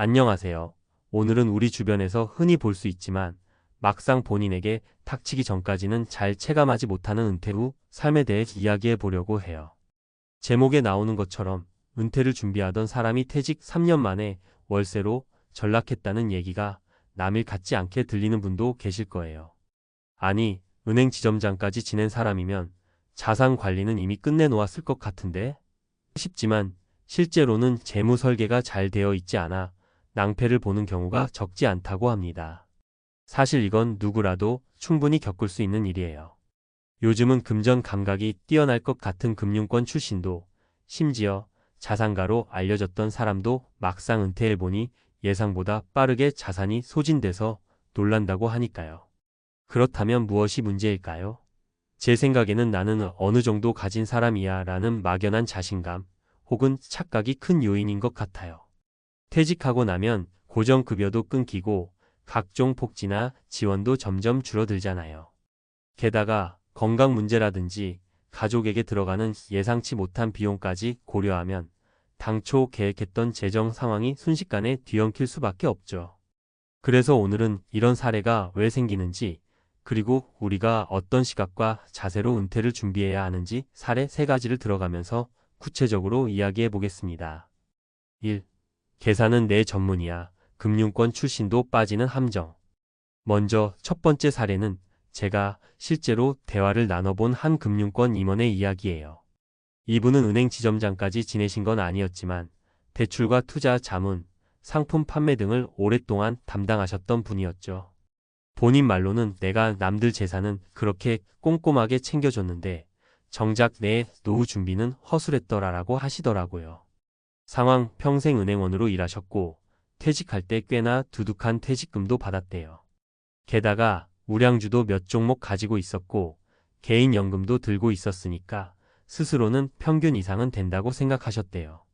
안녕하세요. 오늘은 우리 주변에서 흔히 볼 수 있지만 막상 본인에게 닥치기 전까지는 잘 체감하지 못하는 은퇴 후 삶에 대해 이야기해 보려고 해요. 제목에 나오는 것처럼 은퇴를 준비하던 사람이 퇴직 3년 만에 월세로 전락했다는 얘기가 남일 같지 않게 들리는 분도 계실 거예요. 아니, 은행 지점장까지 지낸 사람이면 자산 관리는 이미 끝내놓았을 것 같은데? 싶지만 실제로는 재무 설계가 잘 되어 있지 않아 낭패를 보는 경우가 적지 않다고 합니다. 사실 이건 누구라도 충분히 겪을 수 있는 일이에요. 요즘은 금전 감각이 뛰어날 것 같은 금융권 출신도, 심지어 자산가로 알려졌던 사람도 막상 은퇴해보니 예상보다 빠르게 자산이 소진돼서 놀란다고 하니까요. 그렇다면 무엇이 문제일까요? 제 생각에는 나는 어느 정도 가진 사람이야 라는 막연한 자신감 혹은 착각이 큰 요인인 것 같아요. 퇴직하고 나면 고정급여도 끊기고 각종 복지나 지원도 점점 줄어들잖아요. 게다가 건강 문제라든지 가족에게 들어가는 예상치 못한 비용까지 고려하면 당초 계획했던 재정 상황이 순식간에 뒤엉킬 수밖에 없죠. 그래서 오늘은 이런 사례가 왜 생기는지, 그리고 우리가 어떤 시각과 자세로 은퇴를 준비해야 하는지 사례 3가지를 들어가면서 구체적으로 이야기해 보겠습니다. 1. 계산은 내 전문이야. 금융권 출신도 빠지는 함정. 먼저 첫 번째 사례는 제가 실제로 대화를 나눠본 한 금융권 임원의 이야기예요. 이분은 은행 지점장까지 지내신 건 아니었지만 대출과 투자, 자문, 상품 판매 등을 오랫동안 담당하셨던 분이었죠. 본인 말로는 내가 남들 재산은 그렇게 꼼꼼하게 챙겨줬는데 정작 내 노후 준비는 허술했더라라고 하시더라고요. 상황 평생 은행원으로 일하셨고 퇴직할 때 꽤나 두둑한 퇴직금도 받았대요. 게다가 우량주도 몇 종목 가지고 있었고 개인연금도 들고 있었으니까 스스로는 평균 이상은 된다고 생각하셨대요.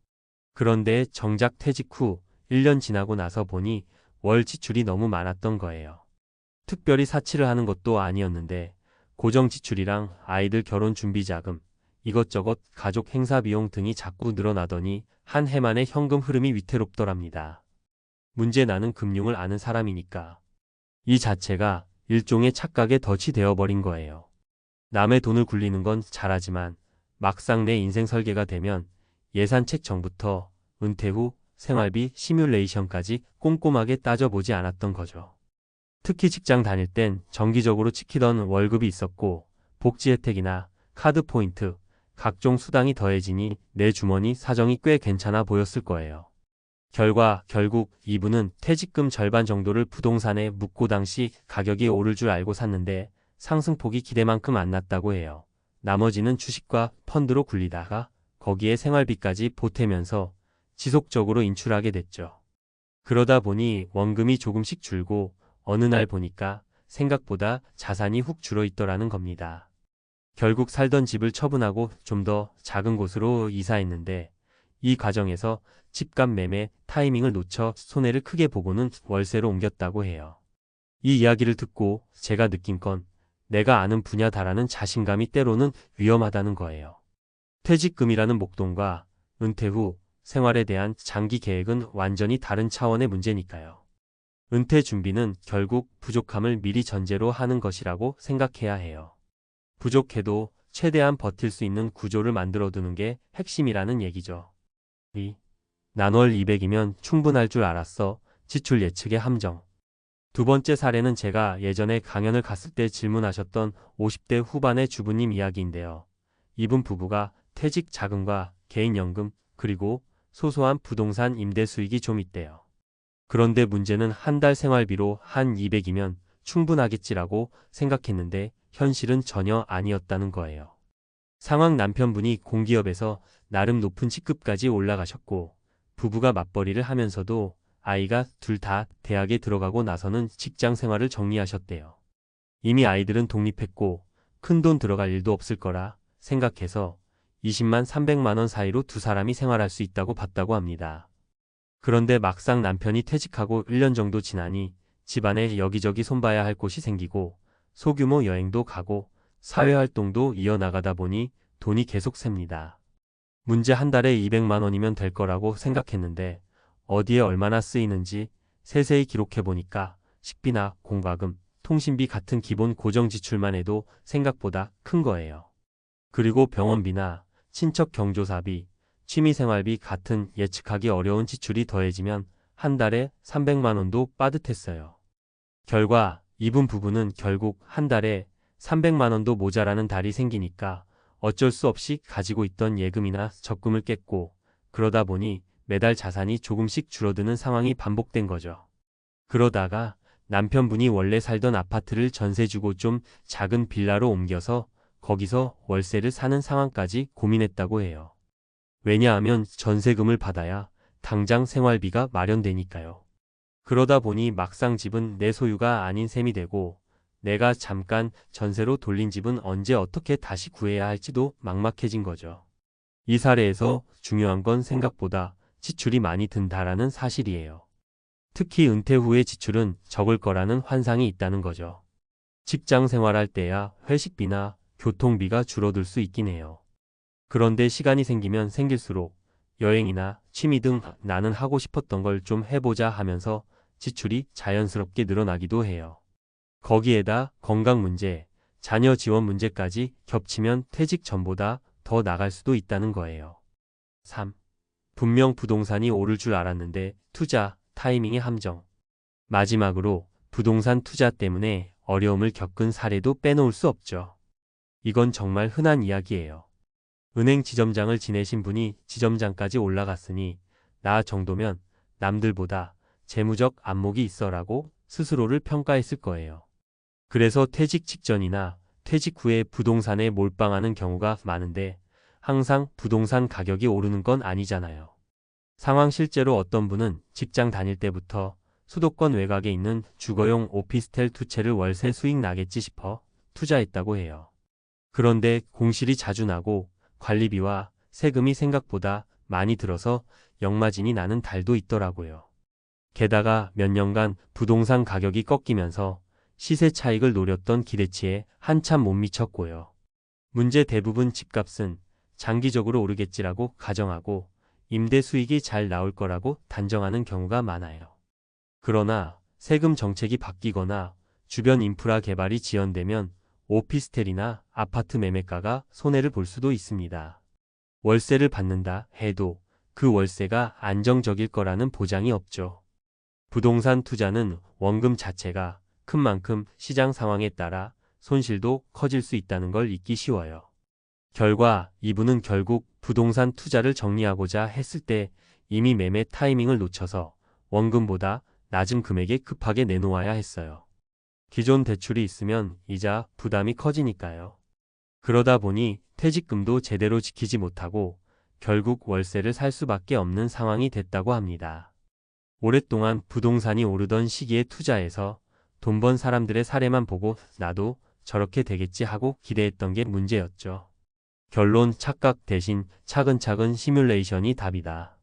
그런데 정작 퇴직 후 1년 지나고 나서 보니 월 지출이 너무 많았던 거예요. 특별히 사치를 하는 것도 아니었는데 고정 지출이랑 아이들 결혼 준비 자금, 이것저것 가족 행사 비용 등이 자꾸 늘어나더니 한 해 만에 현금 흐름이 위태롭더랍니다. 문제 나는 금융을 아는 사람이니까. 이 자체가 일종의 착각의 덫이 되어버린 거예요. 남의 돈을 굴리는 건 잘하지만 막상 내 인생 설계가 되면 예산책 정부터 은퇴 후 생활비 시뮬레이션까지 꼼꼼하게 따져보지 않았던 거죠. 특히 직장 다닐 땐 정기적으로 지키던 월급이 있었고 복지 혜택이나 카드 포인트, 각종 수당이 더해지니 내 주머니 사정이 꽤 괜찮아 보였을 거예요. 결국 이분은 퇴직금 절반 정도를 부동산에 묻고 당시 가격이 오를 줄 알고 샀는데 상승폭이 기대만큼 안 났다고 해요. 나머지는 주식과 펀드로 굴리다가 거기에 생활비까지 보태면서 지속적으로 인출하게 됐죠. 그러다 보니 원금이 조금씩 줄고 어느 날 보니까 생각보다 자산이 훅 줄어있더라는 겁니다. 결국 살던 집을 처분하고 좀 더 작은 곳으로 이사했는데 이 과정에서 집값 매매 타이밍을 놓쳐 손해를 크게 보고는 월세로 옮겼다고 해요. 이 이야기를 듣고 제가 느낀 건 내가 아는 분야다라는 자신감이 때로는 위험하다는 거예요. 퇴직금이라는 목돈과 은퇴 후 생활에 대한 장기 계획은 완전히 다른 차원의 문제니까요. 은퇴 준비는 결국 부족함을 미리 전제로 하는 것이라고 생각해야 해요. 부족해도 최대한 버틸 수 있는 구조를 만들어두는 게 핵심이라는 얘기죠. 2. 난 월 200이면 충분할 줄 알았어. 지출 예측의 함정. 두 번째 사례는 제가 예전에 강연을 갔을 때 질문하셨던 50대 후반의 주부님 이야기인데요. 이분 부부가 퇴직 자금과 개인연금 그리고 소소한 부동산 임대 수익이 좀 있대요. 그런데 문제는 한 달 생활비로 한 200이면 충분하겠지라고 생각했는데 현실은 전혀 아니었다는 거예요. 상황 남편분이 공기업에서 나름 높은 직급까지 올라가셨고 부부가 맞벌이를 하면서도 아이가 둘 다 대학에 들어가고 나서는 직장 생활을 정리하셨대요. 이미 아이들은 독립했고 큰돈 들어갈 일도 없을 거라 생각해서 20만 300만 원 사이로 두 사람이 생활할 수 있다고 봤다고 합니다. 그런데 막상 남편이 퇴직하고 1년 정도 지나니 집안에 여기저기 손봐야 할 곳이 생기고 소규모 여행도 가고 사회활동도 이어나가다 보니 돈이 계속 셉니다. 문제 한 달에 200만 원이면 될 거라고 생각했는데 어디에 얼마나 쓰이는지 세세히 기록해보니까 식비나 공과금, 통신비 같은 기본 고정 지출만 해도 생각보다 큰 거예요. 그리고 병원비나 친척 경조사비, 취미생활비 같은 예측하기 어려운 지출이 더해지면 한 달에 300만 원도 빠듯했어요. 결과 이분 부부는 결국 한 달에 300만 원도 모자라는 달이 생기니까 어쩔 수 없이 가지고 있던 예금이나 적금을 깼고, 그러다 보니 매달 자산이 조금씩 줄어드는 상황이 반복된 거죠. 그러다가 남편분이 원래 살던 아파트를 전세 주고 좀 작은 빌라로 옮겨서 거기서 월세를 사는 상황까지 고민했다고 해요. 왜냐하면 전세금을 받아야 당장 생활비가 마련되니까요. 그러다 보니 막상 집은 내 소유가 아닌 셈이 되고, 내가 잠깐 전세로 돌린 집은 언제 어떻게 다시 구해야 할지도 막막해진 거죠. 이 사례에서 중요한 건 생각보다 지출이 많이 든다라는 사실이에요. 특히 은퇴 후의 지출은 적을 거라는 환상이 있다는 거죠. 직장 생활할 때야 회식비나 교통비가 줄어들 수 있긴 해요. 그런데 시간이 생기면 생길수록 여행이나 취미 등 나는 하고 싶었던 걸 좀 해보자 하면서 지출이 자연스럽게 늘어나기도 해요. 거기에다 건강 문제, 자녀 지원 문제까지 겹치면 퇴직 전보다 더 나갈 수도 있다는 거예요. 3. 분명 부동산이 오를 줄 알았는데 투자, 타이밍의 함정. 마지막으로 부동산 투자 때문에 어려움을 겪은 사례도 빼놓을 수 없죠. 이건 정말 흔한 이야기예요. 은행 지점장을 지내신 분이 지점장까지 올라갔으니 나 정도면 남들보다 재무적 안목이 있어라고 스스로를 평가했을 거예요. 그래서 퇴직 직전이나 퇴직 후에 부동산에 몰빵하는 경우가 많은데 항상 부동산 가격이 오르는 건 아니잖아요. 상황 실제로 어떤 분은 직장 다닐 때부터 수도권 외곽에 있는 주거용 오피스텔 2채를 월세 수익 나겠지 싶어 투자했다고 해요. 그런데 공실이 자주 나고 관리비와 세금이 생각보다 많이 들어서 역마진이 나는 달도 있더라고요. 게다가 몇 년간 부동산 가격이 꺾이면서 시세 차익을 노렸던 기대치에 한참 못 미쳤고요. 문제 대부분 집값은 장기적으로 오르겠지라고 가정하고 임대 수익이 잘 나올 거라고 단정하는 경우가 많아요. 그러나 세금 정책이 바뀌거나 주변 인프라 개발이 지연되면 오피스텔이나 아파트 매매가가 손해를 볼 수도 있습니다. 월세를 받는다 해도 그 월세가 안정적일 거라는 보장이 없죠. 부동산 투자는 원금 자체가 큰 만큼 시장 상황에 따라 손실도 커질 수 있다는 걸 잊기 쉬워요. 결과 이분은 결국 부동산 투자를 정리하고자 했을 때 이미 매매 타이밍을 놓쳐서 원금보다 낮은 금액에 급하게 내놓아야 했어요. 기존 대출이 있으면 이자 부담이 커지니까요. 그러다 보니 퇴직금도 제대로 지키지 못하고 결국 월세를 살 수밖에 없는 상황이 됐다고 합니다. 오랫동안 부동산이 오르던 시기에 투자해서 돈 번 사람들의 사례만 보고 나도 저렇게 되겠지 하고 기대했던 게 문제였죠. 결론 착각 대신 차근차근 시뮬레이션이 답이다.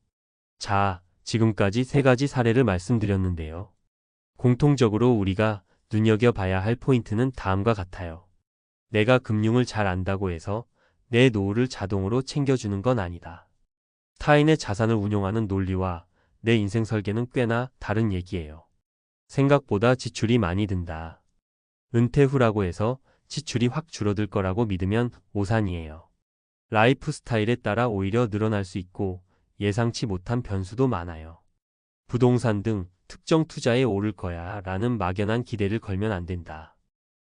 자, 지금까지 3가지 사례를 말씀드렸는데요. 공통적으로 우리가 눈여겨봐야 할 포인트는 다음과 같아요. 내가 금융을 잘 안다고 해서 내 노후를 자동으로 챙겨주는 건 아니다. 타인의 자산을 운용하는 논리와 내 인생 설계는 꽤나 다른 얘기예요. 생각보다 지출이 많이 든다. 은퇴 후라고 해서 지출이 확 줄어들 거라고 믿으면 오산이에요. 라이프 스타일에 따라 오히려 늘어날 수 있고 예상치 못한 변수도 많아요. 부동산 등 특정 투자에 오를 거야 라는 막연한 기대를 걸면 안 된다.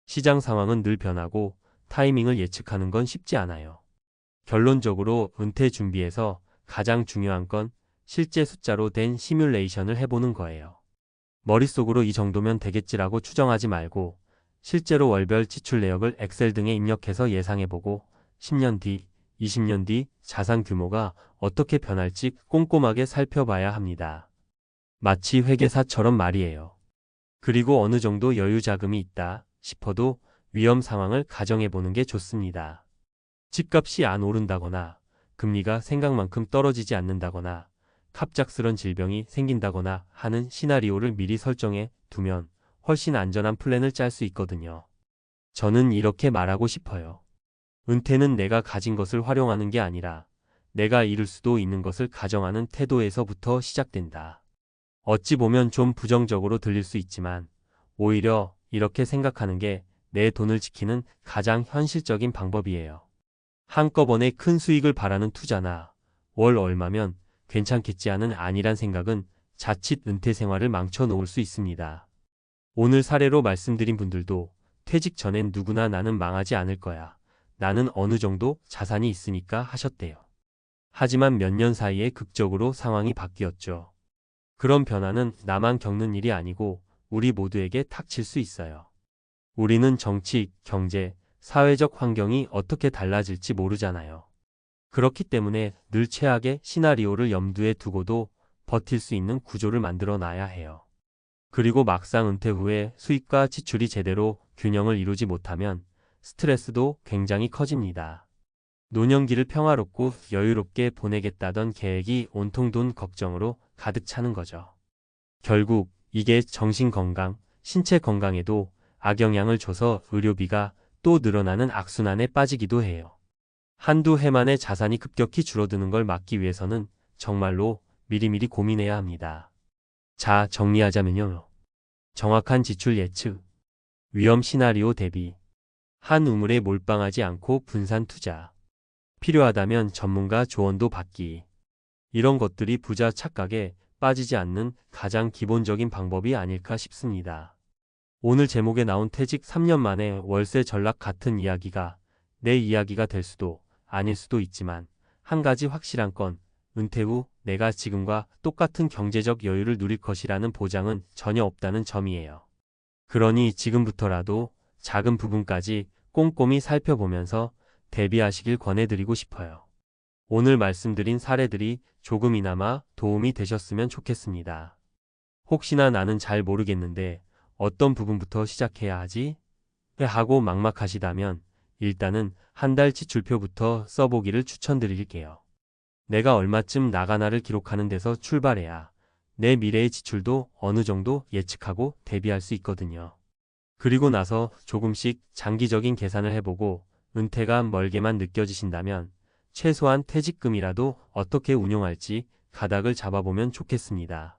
시장 상황은 늘 변하고 타이밍을 예측하는 건 쉽지 않아요. 결론적으로 은퇴 준비에서 가장 중요한 건 실제 숫자로 된 시뮬레이션을 해보는 거예요. 머릿속으로 이 정도면 되겠지라고 추정하지 말고 실제로 월별 지출 내역을 엑셀 등에 입력해서 예상해보고 10년 뒤, 20년 뒤 자산 규모가 어떻게 변할지 꼼꼼하게 살펴봐야 합니다. 마치 회계사처럼 말이에요. 그리고 어느 정도 여유 자금이 있다 싶어도 위험 상황을 가정해보는 게 좋습니다. 집값이 안 오른다거나 금리가 생각만큼 떨어지지 않는다거나 갑작스런 질병이 생긴다거나 하는 시나리오를 미리 설정해 두면 훨씬 안전한 플랜을 짤 수 있거든요. 저는 이렇게 말하고 싶어요. 은퇴는 내가 가진 것을 활용하는 게 아니라 내가 잃을 수도 있는 것을 가정하는 태도에서부터 시작된다. 어찌 보면 좀 부정적으로 들릴 수 있지만 오히려 이렇게 생각하는 게 내 돈을 지키는 가장 현실적인 방법이에요. 한꺼번에 큰 수익을 바라는 투자나 월 얼마면 괜찮겠지 하는 안일한 생각은 자칫 은퇴 생활을 망쳐 놓을 수 있습니다. 오늘 사례로 말씀드린 분들도 퇴직 전엔 누구나 나는 망하지 않을 거야. 나는 어느 정도 자산이 있으니까 하셨대요. 하지만 몇 년 사이에 극적으로 상황이 바뀌었죠. 그런 변화는 나만 겪는 일이 아니고 우리 모두에게 닥칠 수 있어요. 우리는 정치, 경제, 사회적 환경이 어떻게 달라질지 모르잖아요. 그렇기 때문에 늘 최악의 시나리오를 염두에 두고도 버틸 수 있는 구조를 만들어 놔야 해요. 그리고 막상 은퇴 후에 수입과 지출이 제대로 균형을 이루지 못하면 스트레스도 굉장히 커집니다. 노년기를 평화롭고 여유롭게 보내겠다던 계획이 온통 돈 걱정으로 가득 차는 거죠. 결국 이게 정신 건강, 신체 건강에도 악영향을 줘서 의료비가 또 늘어나는 악순환에 빠지기도 해요. 한두 해 만에 자산이 급격히 줄어드는 걸 막기 위해서는 정말로 미리미리 고민해야 합니다. 자, 정리하자면요. 정확한 지출 예측, 위험 시나리오 대비, 한 우물에 몰빵하지 않고 분산 투자, 필요하다면 전문가 조언도 받기. 이런 것들이 부자 착각에 빠지지 않는 가장 기본적인 방법이 아닐까 싶습니다. 오늘 제목에 나온 퇴직 3년 만에 월세 전락 같은 이야기가 내 이야기가 될 수도 아닐 수도 있지만 한 가지 확실한 건 은퇴 후 내가 지금과 똑같은 경제적 여유를 누릴 것이라는 보장은 전혀 없다는 점이에요. 그러니 지금부터라도 작은 부분까지 꼼꼼히 살펴보면서 대비하시길 권해드리고 싶어요. 오늘 말씀드린 사례들이 조금이나마 도움이 되셨으면 좋겠습니다. 혹시나 나는 잘 모르겠는데 어떤 부분부터 시작해야 하지? 하고 막막하시다면 일단은 한 달 지출표부터 써보기를 추천드릴게요. 내가 얼마쯤 나가나를 기록하는 데서 출발해야 내 미래의 지출도 어느 정도 예측하고 대비할 수 있거든요. 그리고 나서 조금씩 장기적인 계산을 해보고 은퇴가 멀게만 느껴지신다면 최소한 퇴직금이라도 어떻게 운용할지 가닥을 잡아보면 좋겠습니다.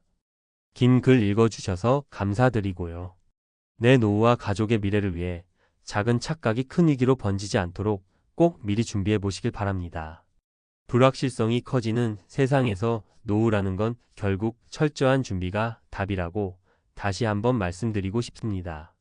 긴 글 읽어주셔서 감사드리고요. 내 노후와 가족의 미래를 위해 작은 착각이 큰 위기로 번지지 않도록 꼭 미리 준비해 보시길 바랍니다. 불확실성이 커지는 세상에서 노후라는 건 결국 철저한 준비가 답이라고 다시 한번 말씀드리고 싶습니다.